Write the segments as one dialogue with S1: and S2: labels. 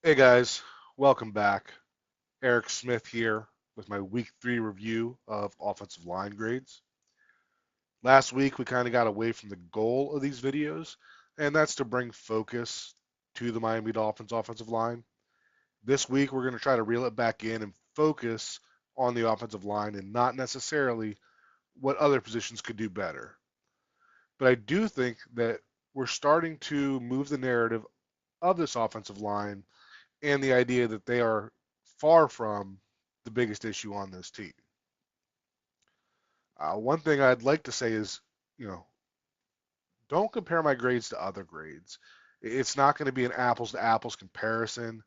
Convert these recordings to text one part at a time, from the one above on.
S1: Hey guys, welcome back. Eric Smith here with my week 3 review of offensive line grades. Last week we kind of got away from the goal of these videos, and that's to bring focus to the Miami Dolphins offensive line. This week we're going to try to reel it back in and focus on the offensive line and not necessarily what other positions could do better. But I do think that we're starting to move the narrative of this offensive line and the idea that they are far from the biggest issue on this team. One thing I'd like to say is, you know, don't compare my grades to other grades. It's not going to be an apples to apples comparison.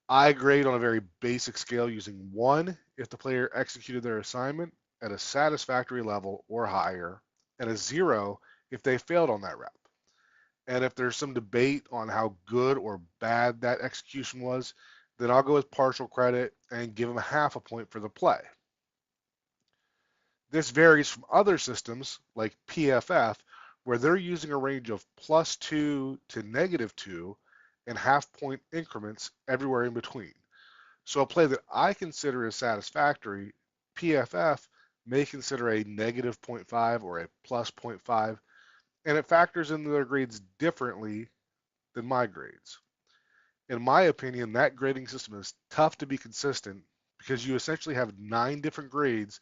S1: I grade on a very basic scale using 1 if the player executed their assignment at a satisfactory level or higher, and a 0 if they failed on that rep. And if there's some debate on how good or bad that execution was, then I'll go with partial credit and give them half a point for the play. This varies from other systems like PFF, where they're using a range of +2 to -2 and half-point increments everywhere in between. So a play that I consider as satisfactory, PFF may consider a -0.5 or a +0.5, and it factors into their grades differently than my grades. In my opinion, that grading system is tough to be consistent because you essentially have 9 different grades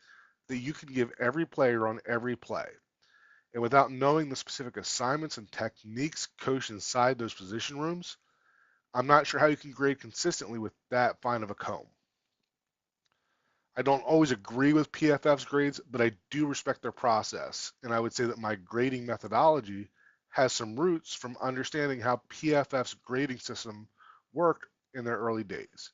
S1: that you can give every player on every play. And without knowing the specific assignments and techniques coached inside those position rooms, I'm not sure how you can grade consistently with that fine of a comb. I don't always agree with PFF's grades, but I do respect their process. And I would say that my grading methodology has some roots from understanding how PFF's grading system worked in their early days.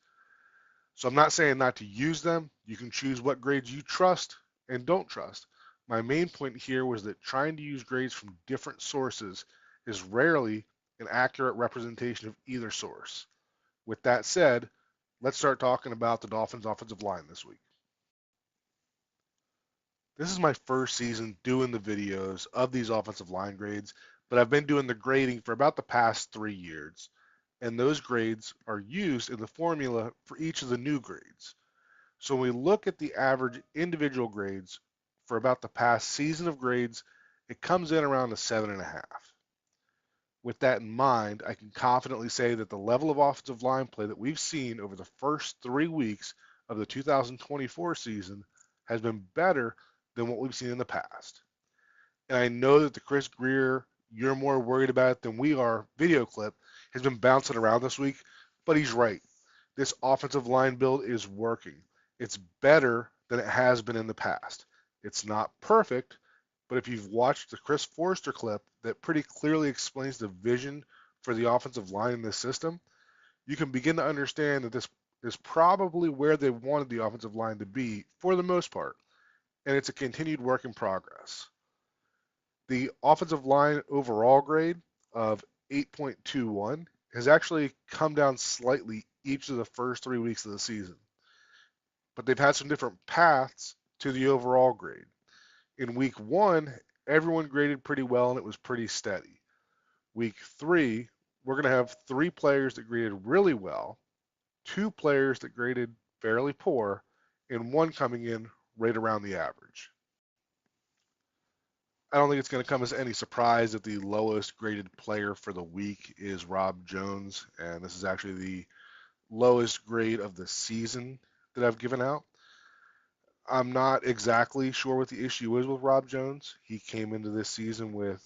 S1: So I'm not saying not to use them. You can choose what grades you trust and don't trust. My main point here was that trying to use grades from different sources is rarely an accurate representation of either source. With that said, let's start talking about the Dolphins' offensive line this week. This is my first season doing the videos of these offensive line grades, but I've been doing the grading for about the past 3 years, and those grades are used in the formula for each of the new grades. So when we look at the average individual grades for about the past season of grades, it comes in around a 7.5. With that in mind, I can confidently say that the level of offensive line play that we've seen over the first 3 weeks of the 2024 season has been better than what we've seen in the past. And I know that the Chris Greer, you're more worried about it than we are, video clip has been bouncing around this week, but he's right. This offensive line build is working. It's better than it has been in the past. It's not perfect, but if you've watched the Chris Forrester clip that pretty clearly explains the vision for the offensive line in this system, you can begin to understand that this is probably where they wanted the offensive line to be for the most part, and it's a continued work in progress. The offensive line overall grade of 8.21 has actually come down slightly each of the first 3 weeks of the season, but they've had some different paths to the overall grade. In week 1, everyone graded pretty well and it was pretty steady. Week 3, we're going to have 3 players that graded really well, 2 players that graded fairly poor, and 1 coming in right around the average. I don't think it's going to come as any surprise that the lowest graded player for the week is Rob Jones, and this is actually the lowest grade of the season that I've given out. I'm not exactly sure what the issue is with Rob Jones. He came into this season with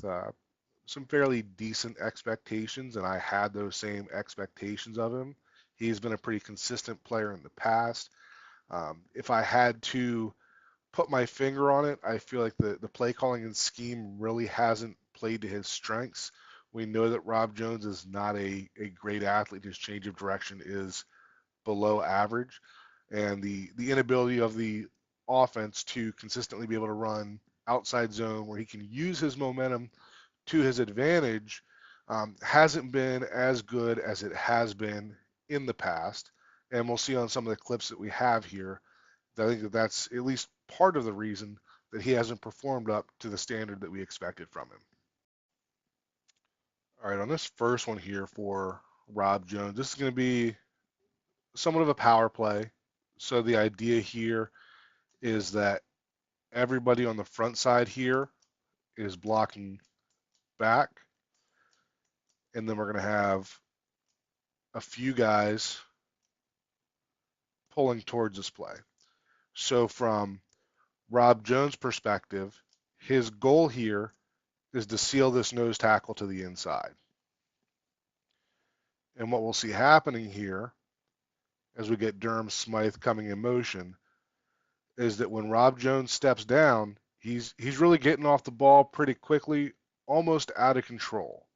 S1: some fairly decent expectations, and I had those same expectations of him. He's been a pretty consistent player in the past. If I had to put my finger on it, I feel like the play calling and scheme really hasn't played to his strengths. We know that Rob Jones is not a great athlete. His change of direction is below average. And the inability of the offense to consistently be able to run outside zone where he can use his momentum to his advantage hasn't been as good as it has been in the past. And we'll see on some of the clips that we have here. I think that that's at least part of the reason that he hasn't performed up to the standard that we expected from him. All right, on this first one here for Rob Jones. This is going to be somewhat of a power play. So the idea here is that everybody on the front side here is blocking back, and then we're going to have a few guys pulling towards this play. So from Rob Jones' perspective, his goal here is to seal this nose tackle to the inside. And what we'll see happening here as we get Durham Smythe coming in motion is that when Rob Jones steps down, he's really getting off the ball pretty quickly, almost out of control.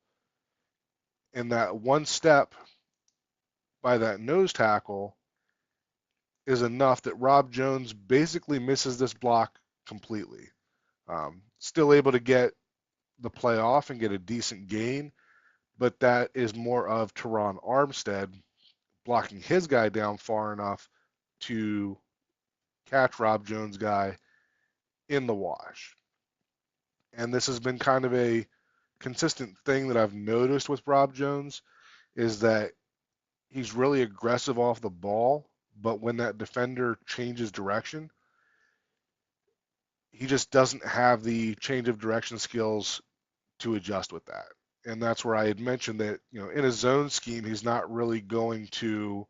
S1: And that one step by that nose tackle is enough that Rob Jones basically misses this block completely. Still able to get the play off and get a decent gain, but that is more of Terron Armstead blocking his guy down far enough to catch Rob Jones' guy in the wash. And this has been kind of a consistent thing that I've noticed with Rob Jones is that he's really aggressive off the ball, but when that defender changes direction, he just doesn't have the change of direction skills to adjust with that. And that's where I had mentioned that, in a zone scheme, he's not really going to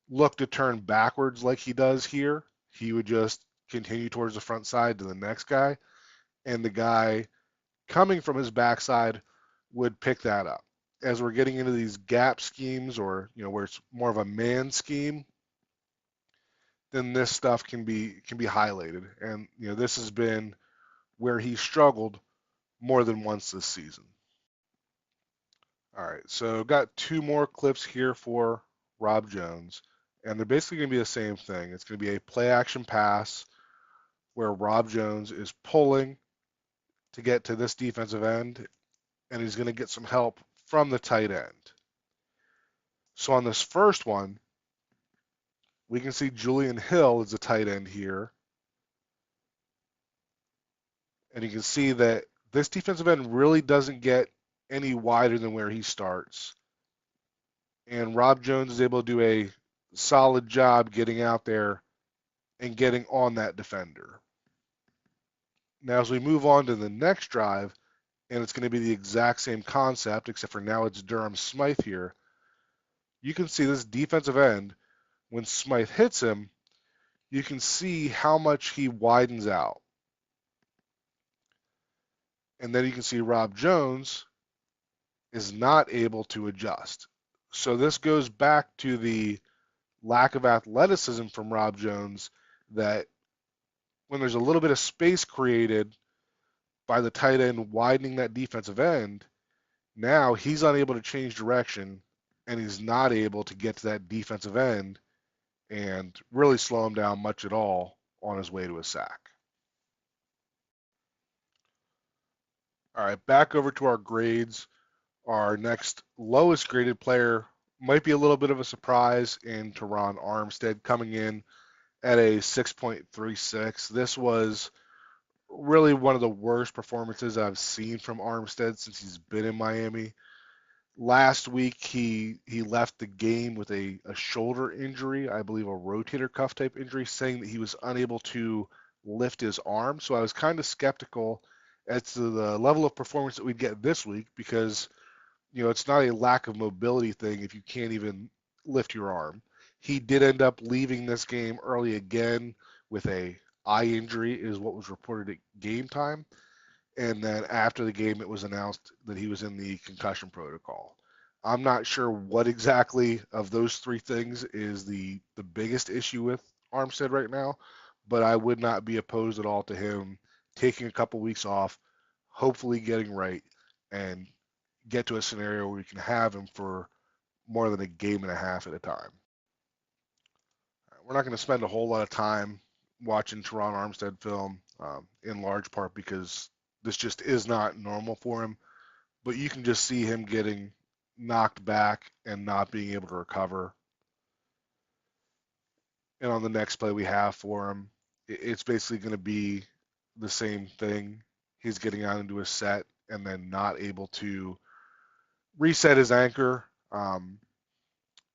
S1: look to turn backwards like he does here. He would just continue towards the front side to the next guy, and the guy coming from his backside would pick that up. As we're getting into these gap schemes or, where it's more of a man scheme, then this stuff can be highlighted. And, this has been where he struggled more than once this season. All right, so got two more clips here for Rob Jones, and they're basically going to be the same thing. It's going to be a play action pass where Rob Jones is pulling to get to this defensive end, and he's going to get some help from the tight end. So on this first one, we can see Julian Hill is the tight end here, and you can see that this defensive end really doesn't get any wider than where he starts. And Rob Jones is able to do a solid job getting out there and getting on that defender. Now, as we move on to the next drive, and it's going to be the exact same concept, except for now it's Durham Smythe here, you can see this defensive end, when Smythe hits him, you can see how much he widens out. And then you can see Rob Jones is not able to adjust. So this goes back to the lack of athleticism from Rob Jones, that when there's a little bit of space created by the tight end widening that defensive end, now he's unable to change direction and he's not able to get to that defensive end and really slow him down much at all on his way to a sack. All right, back over to our grades. Our next lowest graded player might be a little bit of a surprise in Terron Armstead, coming in at a 6.36. This was really one of the worst performances I've seen from Armstead since he's been in Miami. Last week, he left the game with a shoulder injury, I believe a rotator cuff type injury, saying that he was unable to lift his arm. So I was kind of skeptical as to the level of performance that we'd get this week, because it's not a lack of mobility thing if you can't even lift your arm. He did end up leaving this game early again with a eye injury, is what was reported at game time. And then after the game, it was announced that he was in the concussion protocol. I'm not sure what exactly of those three things is the biggest issue with Armstead right now, but I would not be opposed at all to him taking a couple weeks off, hopefully getting right, and get to a scenario where we can have him for more than a game and a half at a time. We're not going to spend a whole lot of time watching Terron Armstead film, in large part because this just is not normal for him. But you can just see him getting knocked back and not being able to recover. And on the next play we have for him, it's basically going to be the same thing. He's getting out into a set and then not able to reset his anchor. and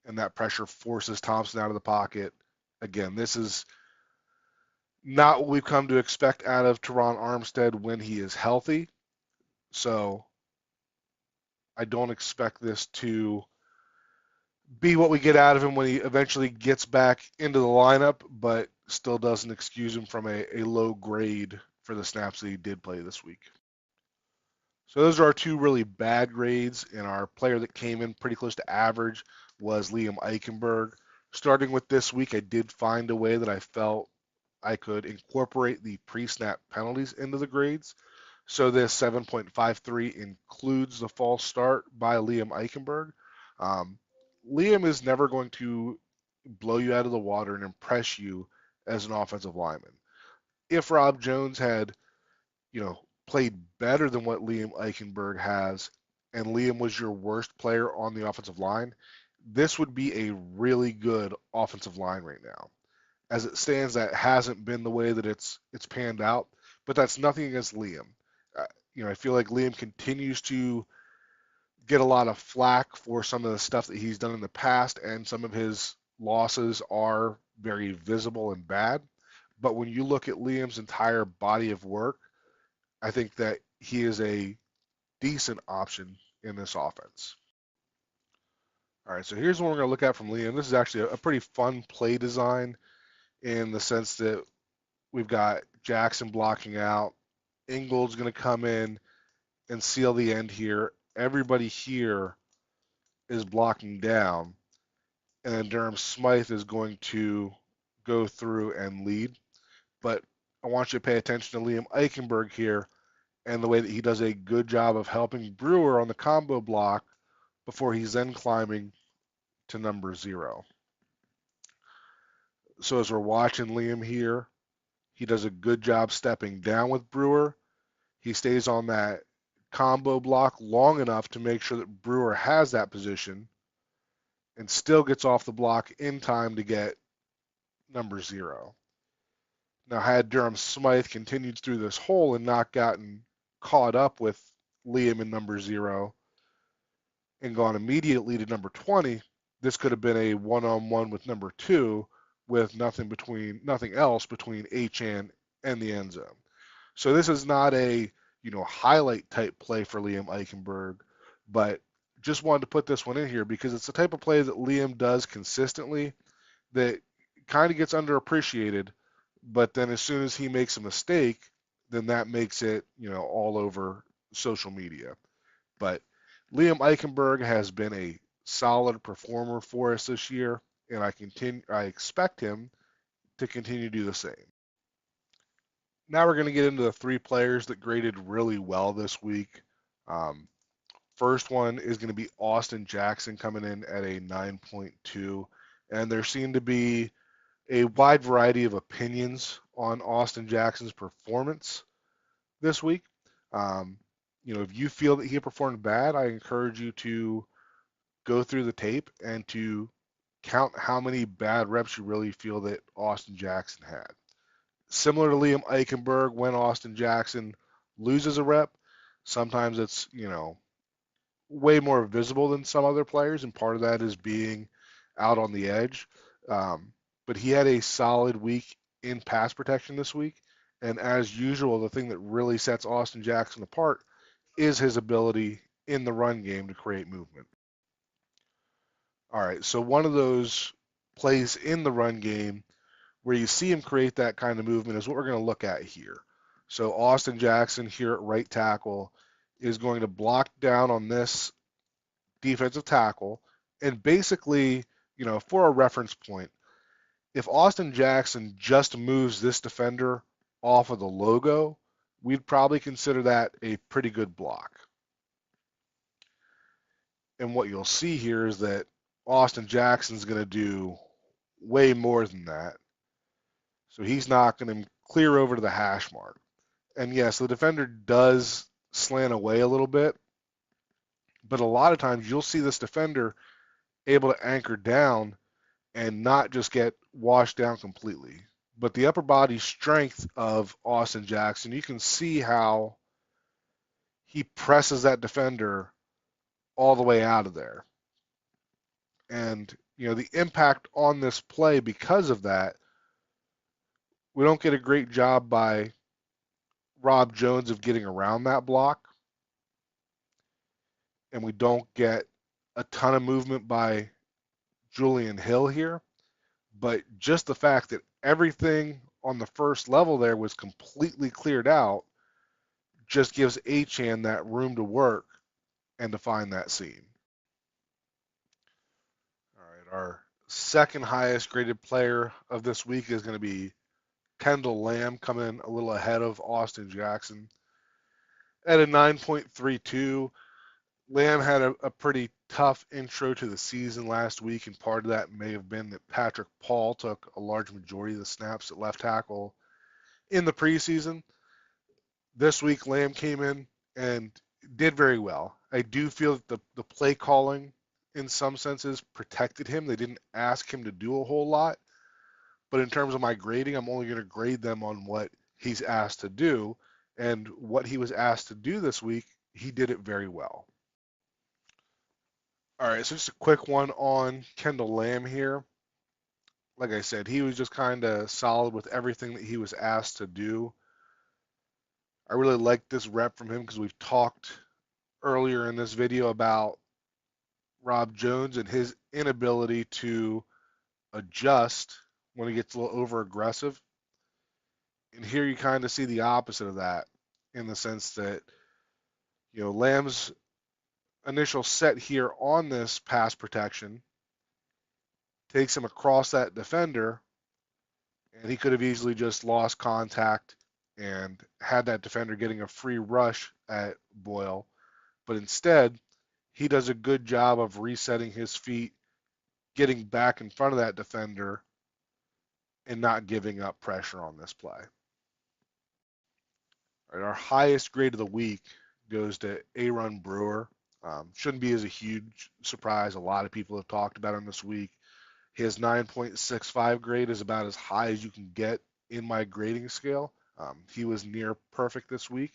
S1: that pressure forces Thompson out of the pocket. Again, this is not what we've come to expect out of Terron Armstead when he is healthy. So I don't expect this to be what we get out of him when he eventually gets back into the lineup, but still doesn't excuse him from a low grade for the snaps that he did play this week. So those are our two really bad grades, and our player that came in pretty close to average was Liam Ikenberg. Starting with this week, I did find a way that I felt I could incorporate the pre-snap penalties into the grades. So this 7.53 includes the false start by Liam Ikenberg. Liam is never going to blow you out of the water and impress you as an offensive lineman. If Rob Jones had, played better than what Liam Eichenberg has, and Liam was your worst player on the offensive line, this would be a really good offensive line right now. As it stands, that hasn't been the way that it's panned out, but that's nothing against Liam. I feel like Liam continues to get a lot of flack for some of the stuff that he's done in the past, and some of his losses are very visible and bad. But when you look at Liam's entire body of work, I think that he is a decent option in this offense. All right, so here's what we're going to look at from Liam. This is actually a pretty fun play design in the sense that we've got Jackson blocking out. Ingold's going to come in and seal the end here. Everybody here is blocking down. And then Durham Smythe is going to go through and lead. But I want you to pay attention to Liam Eichenberg here and the way that he does a good job of helping Brewer on the combo block before he's then climbing to number 0. So as we're watching Liam here, he does a good job stepping down with Brewer. He stays on that combo block long enough to make sure that Brewer has that position and still gets off the block in time to get number 0. Now, had Durham Smythe continued through this hole and not gotten caught up with Liam in number 0 and gone immediately to number 20, this could have been a one-on-one with number 2 with nothing else between Achane and the end zone. So this is not a highlight type play for Liam Eichenberg, but just wanted to put this one in here because it's the type of play that Liam does consistently that kind of gets underappreciated, but then as soon as he makes a mistake, then that makes it, all over social media. But Liam Eichenberg has been a solid performer for us this year, and I expect him to continue to do the same. Now we're going to get into the 3 players that graded really well this week. First one is going to be Austin Jackson coming in at a 9.2, and there seem to be a wide variety of opinions on Austin Jackson's performance this week. If you feel that he performed bad, I encourage you to go through the tape and to count how many bad reps you really feel that Austin Jackson had. Similar to Liam Eichenberg, when Austin Jackson loses a rep, sometimes it's, way more visible than some other players, and part of that is being out on the edge. But he had a solid week in pass protection this week, and as usual, the thing that really sets Austin Jackson apart is his ability in the run game to create movement. All right, so one of those plays in the run game where you see him create that kind of movement is what we're going to look at here. So Austin Jackson here at right tackle is going to block down on this defensive tackle, and basically, for a reference point, if Austin Jackson just moves this defender off of the logo, we'd probably consider that a pretty good block. And what you'll see here is that Austin Jackson's going to do way more than that. So he's not going to clear over to the hash mark. And yes, the defender does slant away a little bit, but a lot of times you'll see this defender able to anchor down and not just get washed down completely. But the upper body strength of Austin Jackson, you can see how he presses that defender all the way out of there. And, the impact on this play because of that, we don't get a great job by Rob Jones of getting around that block, and we don't get a ton of movement by Julian Hill here. But just the fact that everything on the first level there was completely cleared out just gives Achane that room to work and to find that seam. All right, our second highest graded player of this week is going to be Kendall Lamb, coming a little ahead of Austin Jackson at a 9.32. Lamb had a pretty tough intro to the season last week, and part of that may have been that Patrick Paul took a large majority of the snaps at left tackle in the preseason. This week, Lamb came in and did very well. I do feel that the play calling, in some senses, protected him. They didn't ask him to do a whole lot. But in terms of my grading, I'm only going to grade them on what he's asked to do. And what he was asked to do this week, he did it very well. All right, so just a quick one on Kendall Lamb here. Like I said, he was just kind of solid with everything that he was asked to do. I really like this rep from him because we've talked earlier in this video about Rob Jones and his inability to adjust when he gets a little over aggressive. And here you kind of see the opposite of that in the sense that, Lamb's initial set here on this pass protection takes him across that defender, and he could have easily just lost contact and had that defender getting a free rush at Boyle. But instead, he does a good job of resetting his feet, getting back in front of that defender, and not giving up pressure on this play. All right, our highest grade of the week goes to Aaron Brewer. Shouldn't be as a huge surprise. A lot of people have talked about him this week. His 9.65 grade is about as high as you can get in my grading scale. He was near perfect this week.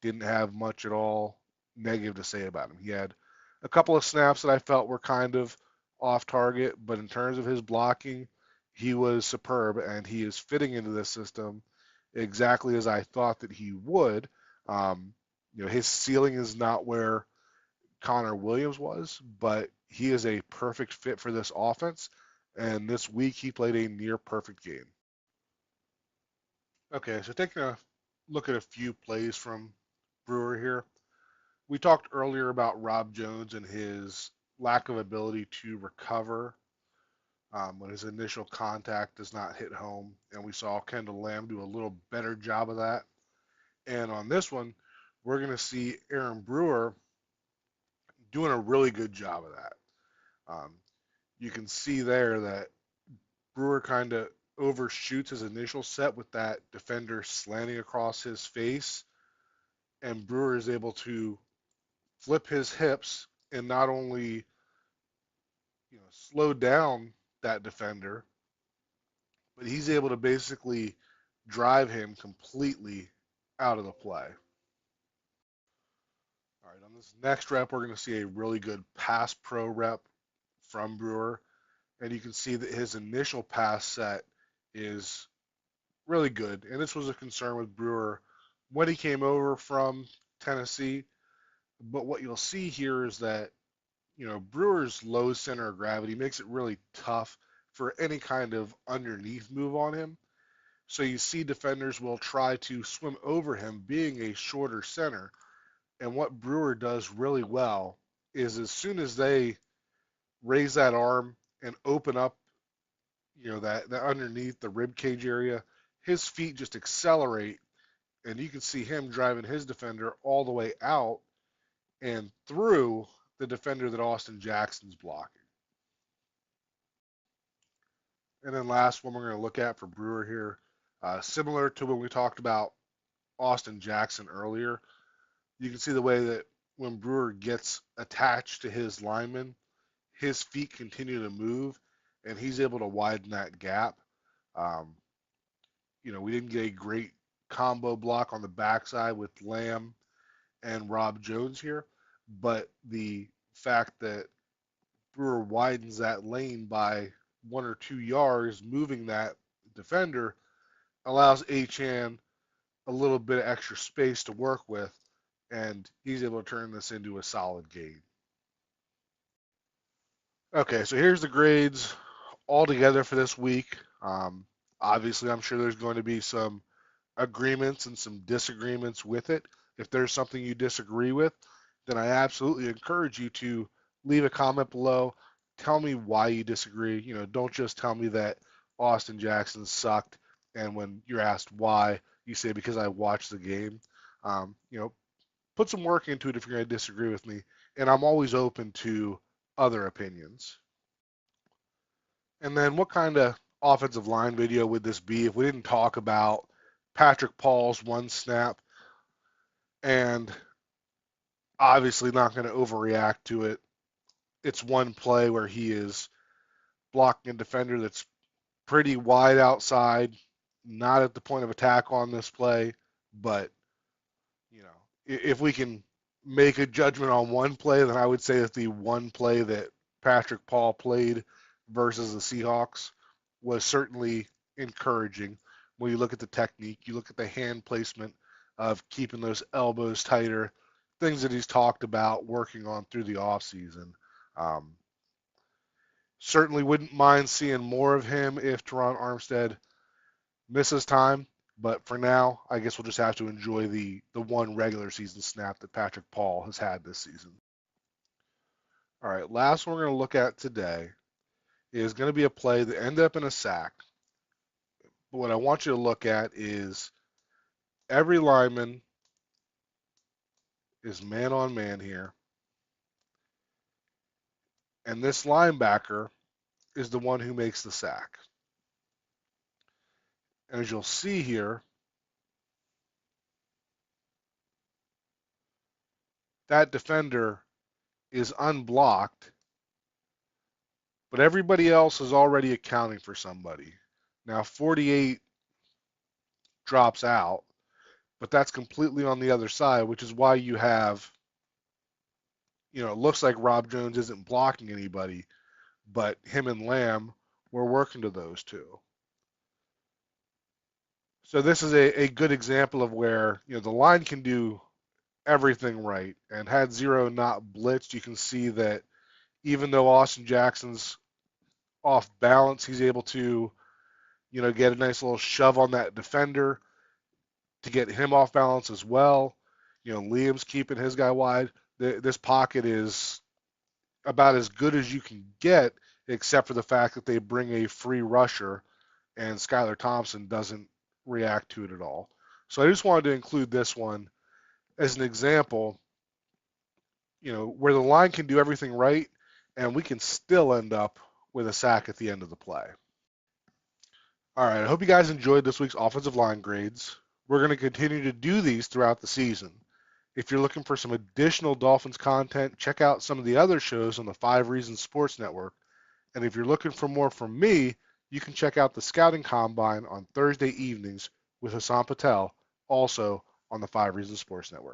S1: Didn't have much at all negative to say about him. He had a couple of snaps that I felt were kind of off target, but in terms of his blocking, he was superb, and he is fitting into this system exactly as I thought that he would. His ceiling is not where Connor Williams was, but he is a perfect fit for this offense. And this week he played a near perfect game. Okay, so taking a look at a few plays from Brewer here. We talked earlier about Rob Jones and his lack of ability to recover when his initial contact does not hit home. And we saw Kendall Lamb do a little better job of that. And on this one, we're going to see Aaron Brewer doing a really good job of that. You can see there that Brewer kind of overshoots his initial set with that defender slanting across his face, and Brewer is able to flip his hips and not only slow down that defender, but he's able to basically drive him completely out of the play. All right, on this next rep, we're going to see a really good pass pro rep from Brewer, and you can see that his initial pass set is really good. And this was a concern with Brewer when he came over from Tennessee. But what you'll see here is that, Brewer's low center of gravity makes it really tough for any kind of underneath move on him. So you see defenders will try to swim over him being a shorter center. And what Brewer does really well is as soon as they raise that arm and open up, that underneath the rib cage area, his feet just accelerate, and you can see him driving his defender all the way out and through the defender that Austin Jackson's blocking. And then last one we're going to look at for Brewer here, similar to when we talked about Austin Jackson earlier, you can see the way that when Brewer gets attached to his lineman, his feet continue to move, and he's able to widen that gap. We didn't get a great combo block on the backside with Lamb and Rob Jones here, but the fact that Brewer widens that lane by 1 or 2 yards, moving that defender allows Achane a little bit of extra space to work with, and he's able to turn this into a solid gain. Okay, so here's the grades all together for this week. Obviously, I'm sure there's going to be some agreements and some disagreements with it. If there's something you disagree with, then I absolutely encourage you to leave a comment below. Tell me why you disagree. Don't just tell me that Austin Jackson sucked, and when you're asked why, you say because I watched the game. Put some work into it if you're going to disagree with me, and I'm always open to other opinions. And then what kind of offensive line video would this be if we didn't talk about Patrick Paul's one snap, and obviously not going to overreact to it. It's one play where he is blocking a defender that's pretty wide outside, not at the point of attack on this play, but if we can make a judgment on one play, then I would say that the one play that Patrick Paul played versus the Seahawks was certainly encouraging. When you look at the technique, you look at the hand placement of keeping those elbows tighter, things that he's talked about working on through the offseason. Certainly wouldn't mind seeing more of him if Terron Armstead misses time. But for now, I guess we'll just have to enjoy the one regular season snap that Patrick Paul has had this season. All right, last one we're going to look at today is going to be a play that ended up in a sack. But what I want you to look at is every lineman is man on man here. And this linebacker is the one who makes the sack. And as you'll see here, that defender is unblocked, but everybody else is already accounting for somebody. Now 48 drops out, but that's completely on the other side, which is why you have, it looks like Rob Jones isn't blocking anybody, but him and Lamb were working to those two. So this is a good example of where, the line can do everything right. And had zero not blitzed, you can see that even though Austin Jackson's off balance, he's able to, get a nice little shove on that defender to get him off balance as well. Liam's keeping his guy wide. This pocket is about as good as you can get, except for the fact that they bring a free rusher, and Skylar Thompson doesn't react to it at all. So I just wanted to include this one as an example, where the line can do everything right, and we can still end up with a sack at the end of the play. All right, I hope you guys enjoyed this week's offensive line grades. We're going to continue to do these throughout the season. If you're looking for some additional Dolphins content, check out some of the other shows on the 5 Reasons Sports Network. And if you're looking for more from me, you can check out the Scouting Combine on Thursday evenings with Hassan Patel, also on the 5 Reasons Sports Network.